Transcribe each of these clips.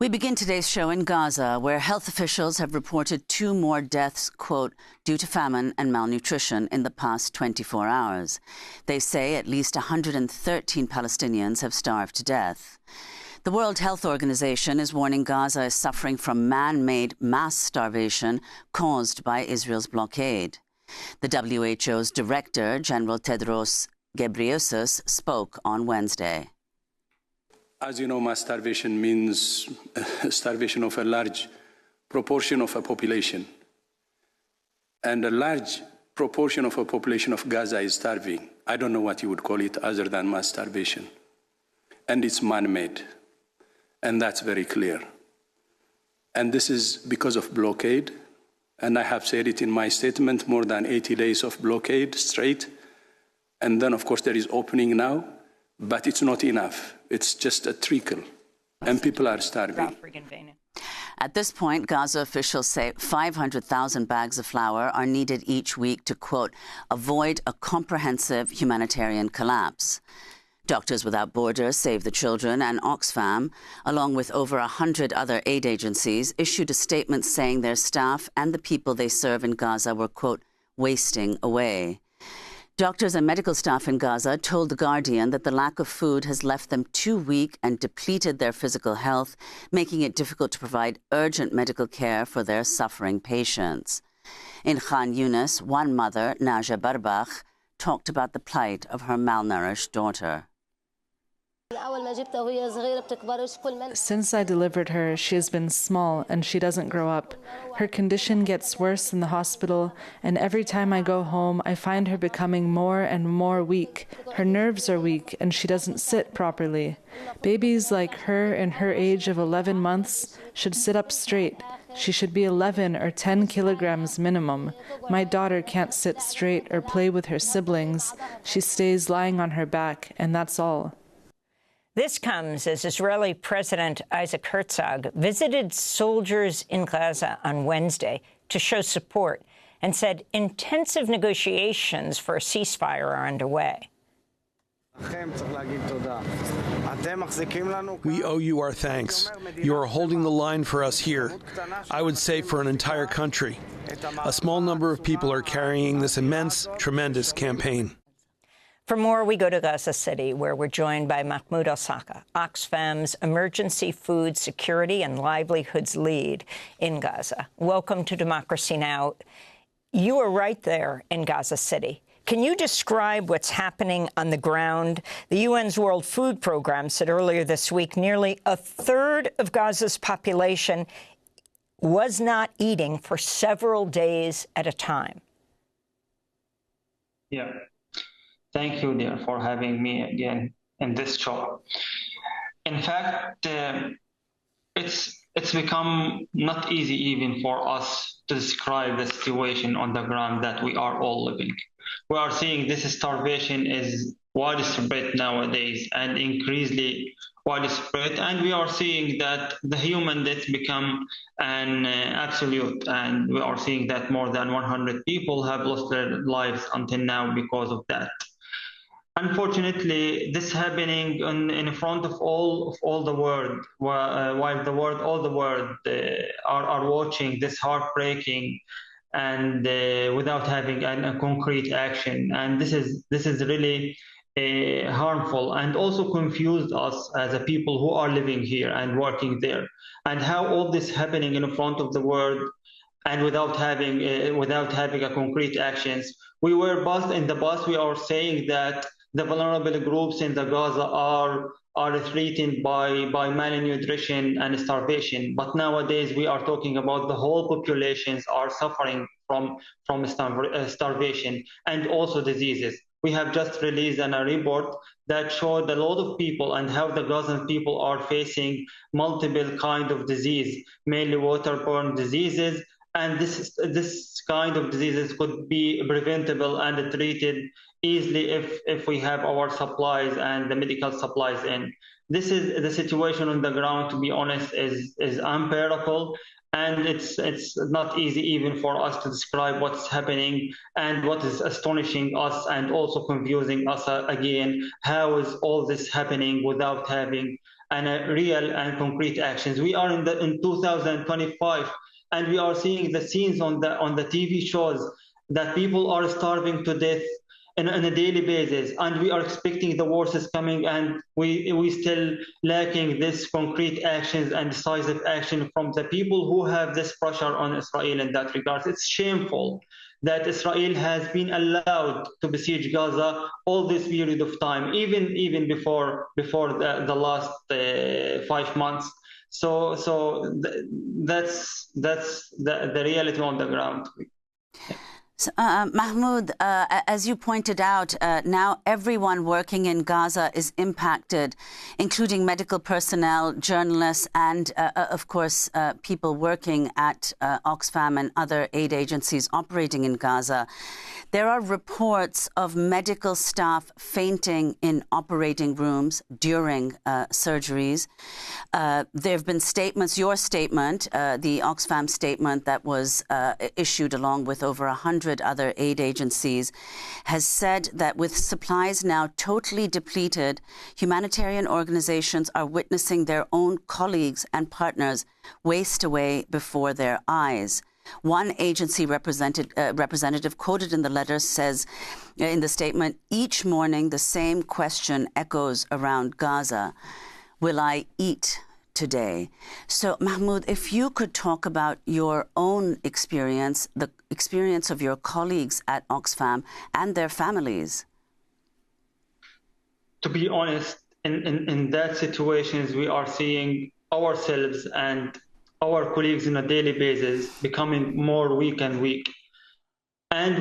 We begin today's show in Gaza, where health officials have reported 2 more deaths, quote, due to famine and malnutrition in the past 24 hours. They say at least 113 Palestinians have starved to death. The World Health Organization is warning Gaza is suffering from man-made mass starvation caused by Israel's blockade. The WHO's Director, General Tedros Ghebreyesus, spoke on Wednesday. As you know, mass starvation means starvation of a large proportion of a population. And a large proportion of a population of Gaza is starving. I don't know what you would call it other than mass starvation. And it's man-made. And that's very clear. And this is because of blockade. And I have said it in my statement, more than 80 days of blockade straight. And then, of course, there is opening now. But it's not enough. It's just a trickle. And people are starving. At this point, Gaza officials say 500,000 bags of flour are needed each week to, quote, avoid a comprehensive humanitarian collapse. Doctors Without Borders, Save the Children and Oxfam, along with over 100 other aid agencies, issued a statement saying their staff and the people they serve in Gaza were, quote, wasting away. Doctors and medical staff in Gaza told The Guardian that the lack of food has left them too weak and depleted their physical health, making it difficult to provide urgent medical care for their suffering patients. In Khan Yunis, one mother, Naja Barbakh, talked about the plight of her malnourished daughter. Since I delivered her, she has been small and she doesn't grow up. Her condition gets worse in the hospital, and every time I go home, I find her becoming more and more weak. Her nerves are weak and she doesn't sit properly. Babies like her in her age of 11 months should sit up straight. She should be 11 or 10 kilograms minimum. My daughter can't sit straight or play with her siblings. She stays lying on her back, and that's all. This comes as Israeli President Isaac Herzog visited soldiers in Gaza on Wednesday to show support and said intensive negotiations for a ceasefire are underway. We owe you our thanks. You are holding the line for us here. I would say for an entire country. A small number of people are carrying this immense, tremendous campaign. For more, we go to Gaza City, where we're joined by Mahmoud Alsaqqa, Oxfam's Emergency Food Security and Livelihoods lead in Gaza. Welcome to Democracy Now! You are right there in Gaza City. Can you describe what's happening on the ground? The UN's World Food Program said earlier this week nearly a third of Gaza's population was not eating for several days at a time. Yeah. Thank you, dear, for having me again in this show. In fact, it's become not easy even for us to describe the situation on the ground that we are all living. We are seeing this starvation is widespread nowadays and increasingly widespread, and we are seeing that the human death become an absolute, and we are seeing that more than 100 people have lost their lives until now because of that. Unfortunately, this happening in front of all the world, while all the world are watching this heartbreaking and without having a concrete action, and this is really harmful and also confused us as a people who are living here and working there, and how all this happening in front of the world and without having a concrete actions. We were in the past we are saying that the vulnerable groups in the Gaza are threatened by malnutrition and starvation. But nowadays we are talking about the whole populations are suffering from starvation and also diseases. We have just released a report that showed a lot of people and how the Gazan people are facing multiple kind of disease, mainly waterborne diseases. And this kind of diseases could be preventable and treated easily if we have our supplies and the medical supplies in. This is the situation on the ground, to be honest, is unbearable. And it's not easy even for us to describe what's happening and what is astonishing us and also confusing us again. How is all this happening without having real and concrete actions. We are in 2025, and we are seeing the scenes on the TV shows that people are starving to death on a daily basis, and we are expecting the worst is coming, and we still lacking this concrete actions and decisive action from the people who have this pressure on Israel in that regard. It's shameful that Israel has been allowed to besiege Gaza all this period of time, even before the last 5 months. So that's the reality on the ground. So, Mahmoud, as you pointed out, now everyone working in Gaza is impacted, including medical personnel, journalists, and, of course, people working at Oxfam and other aid agencies operating in Gaza. There are reports of medical staff fainting in operating rooms during surgeries. There have been statements, your statement, the Oxfam statement that was issued along with over 100 other aid agencies, has said that with supplies now totally depleted, humanitarian organizations are witnessing their own colleagues and partners waste away before their eyes. One agency representative quoted in the letter says, in the statement, each morning the same question echoes around Gaza: will I eat today? So, Mahmoud, if you could talk about your own experience, the experience of your colleagues at Oxfam and their families. To be honest, in that situations, we are seeing ourselves and our colleagues on a daily basis becoming more weak and weak. And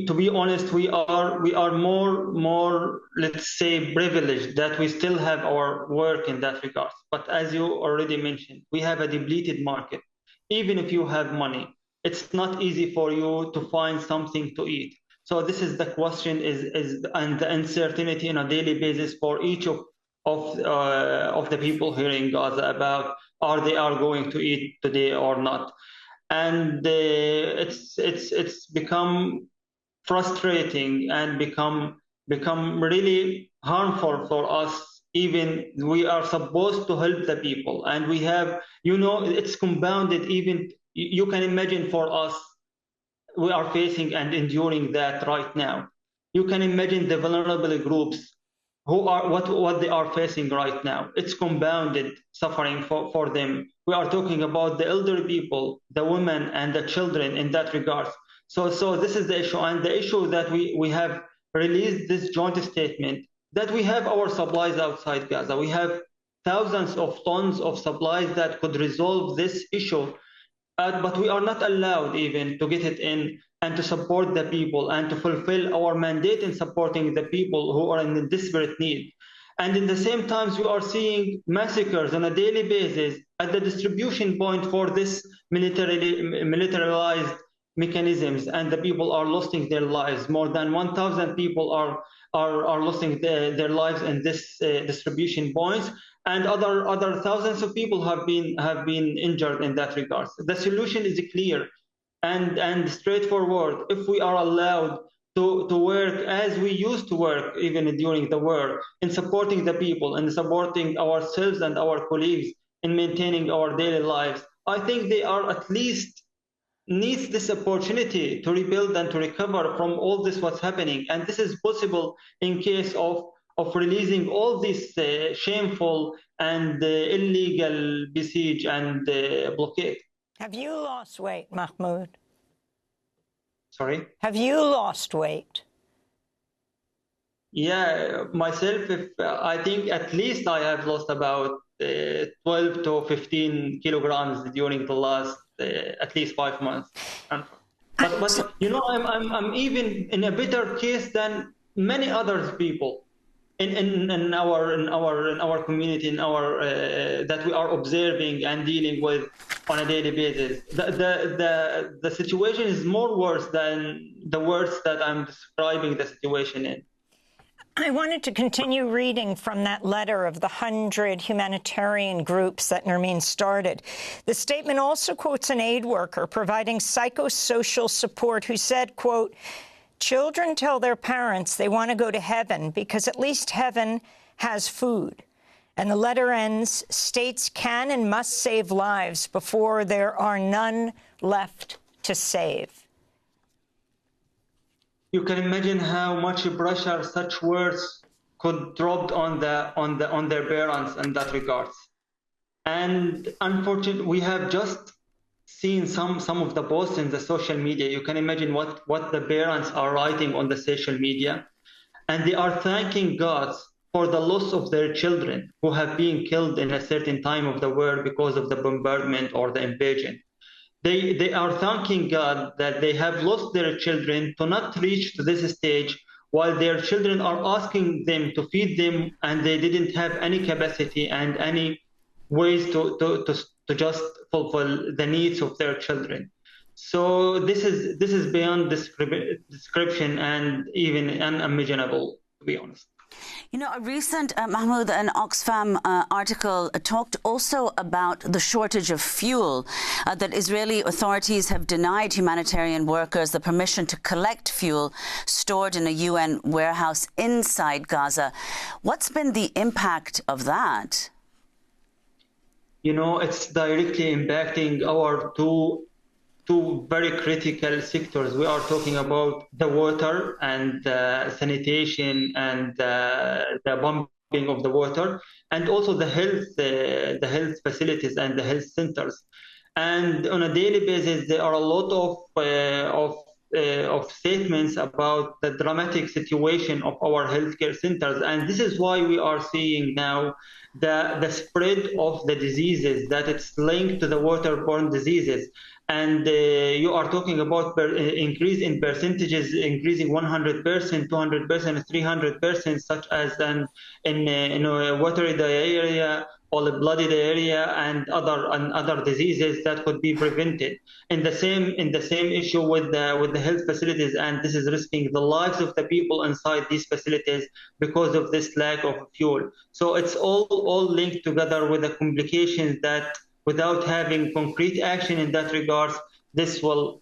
to be honest, we are more, let's say, privileged that we still have our work in that regard. But as you already mentioned, we have a depleted market. Even if you have money, it's not easy for you to find something to eat. So this is the question and the uncertainty on a daily basis for each of the people here in Gaza about they are going to eat today or not. And it's become frustrating and become really harmful for us. Even we are supposed to help the people, and we have, it's compounded. Even you can imagine for us, we are facing and enduring that right now. You can imagine the vulnerable groups who are what they are facing right now. It's compounded suffering for them. We are talking about the elderly people, the women and the children in that regard. So this is the issue. And the issue that we have released this joint statement that we have our supplies outside Gaza. We have thousands of tons of supplies that could resolve this issue, but we are not allowed even to get it in and to support the people and to fulfill our mandate in supporting the people who are in desperate need. And in the same time, we are seeing massacres on a daily basis at the distribution point for this militarized mechanisms, and the people are losing their lives. More than 1,000 people are losing their lives in this distribution points, and other thousands of people have been injured in that regard. The solution is clear and straightforward. If we are allowed to work as we used to work even during the war, in supporting the people and supporting ourselves and our colleagues in maintaining our daily lives, I think they are at least needs this opportunity to rebuild and to recover from all this what's happening. And this is possible in case of releasing all this shameful and illegal besiege and blockade. Have you lost weight, Mahmoud? Sorry? Have you lost weight? Yeah, myself, I think at least I have lost about 12 to 15 kilograms during the last at least 5 months. But I'm even in a better case than many other people in our community, that we are observing and dealing with on a daily basis. The situation is more worse than the words that I'm describing the situation in. I wanted to continue reading from that letter of the 100 humanitarian groups that Nermeen started. The statement also quotes an aid worker providing psychosocial support who said, quote, "Children tell their parents they want to go to heaven because at least heaven has food. And the letter ends, states can and must save lives before there are none left to save. You can imagine how much pressure such words could drop on their parents in that regard. And unfortunately, we have just seen some of the posts in the social media. You can imagine what the parents are writing on the social media. And they are thanking God for the loss of their children who have been killed in a certain time of the war because of the bombardment or the invasion. They are thanking God that they have lost their children to not reach to this stage while their children are asking them to feed them, and they didn't have any capacity and any ways to just fulfill the needs of their children. So this is beyond description and even unimaginable, to be honest. You know, a recent, Mahmoud, an Oxfam article talked also about the shortage of fuel, that Israeli authorities have denied humanitarian workers the permission to collect fuel stored in a UN warehouse inside Gaza. What's been the impact of that? You know, it's directly impacting our two very critical sectors. We are talking about the water and sanitation and the pumping of the water, and also the health facilities and the health centers. And on a daily basis, there are a lot of statements about the dramatic situation of our healthcare centers. And this is why we are seeing now the spread of the diseases, that it's linked to the waterborne diseases. And you are talking about increase in percentages, increasing 100%, 200%, 300%, such as in watery diarrhea, or bloody diarrhea, and other diseases that could be prevented. In the same issue with the health facilities, and this is risking the lives of the people inside these facilities because of this lack of fuel. So it's all linked together with the complications that, without having concrete action in that regard, this will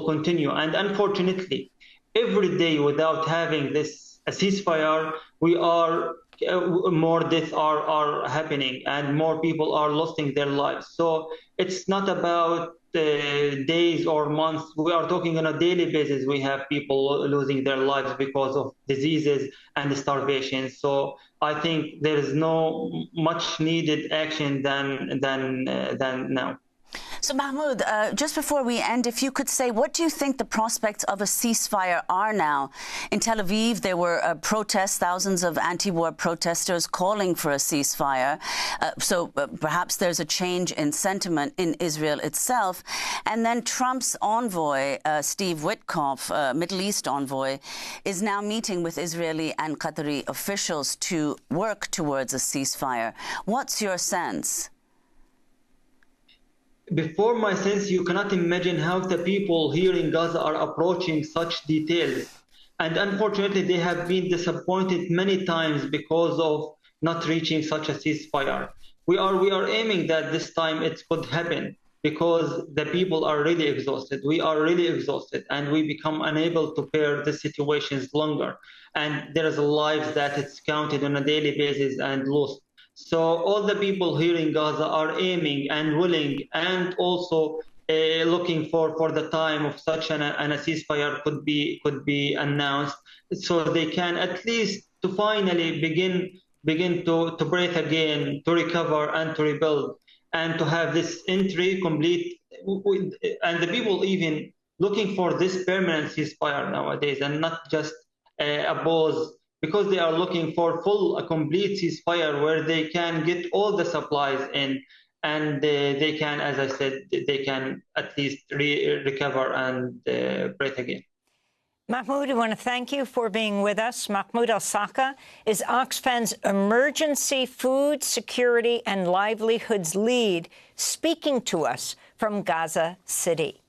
continue. And unfortunately, every day without having a ceasefire, more deaths are happening and more people are losing their lives. So it's not about days or months. We are talking on a daily basis. We have people losing their lives because of diseases and starvation. So I think there is no much needed action than now. So, Mahmoud, just before we end, if you could say, what do you think the prospects of a ceasefire are now? In Tel Aviv, there were protests, thousands of anti-war protesters calling for a ceasefire. So perhaps there's a change in sentiment in Israel itself. And then Trump's envoy, Steve Witkoff, Middle East envoy, is now meeting with Israeli and Qatari officials to work towards a ceasefire. What's your sense? Before my sense, you cannot imagine how the people here in Gaza are approaching such details. And unfortunately, they have been disappointed many times because of not reaching such a ceasefire. We are aiming that this time it could happen, because the people are really exhausted. We are really exhausted, and we become unable to bear the situations longer. And there is a life that it's counted on a daily basis and lost. So all the people here in Gaza are aiming and willing, and also looking for the time of such a ceasefire could be announced, so they can at least to finally begin to breathe again, to recover and to rebuild, and to have this entry complete. And the people even looking for this permanent ceasefire nowadays, and not just a pause, because they are looking for a complete ceasefire where they can get all the supplies in, and they can, as I said, they can at least recover and breathe again. Mahmoud, I want to thank you for being with us. Mahmoud Alsaqqa is Oxfam's Emergency Food Security and Livelihoods Lead, speaking to us from Gaza City.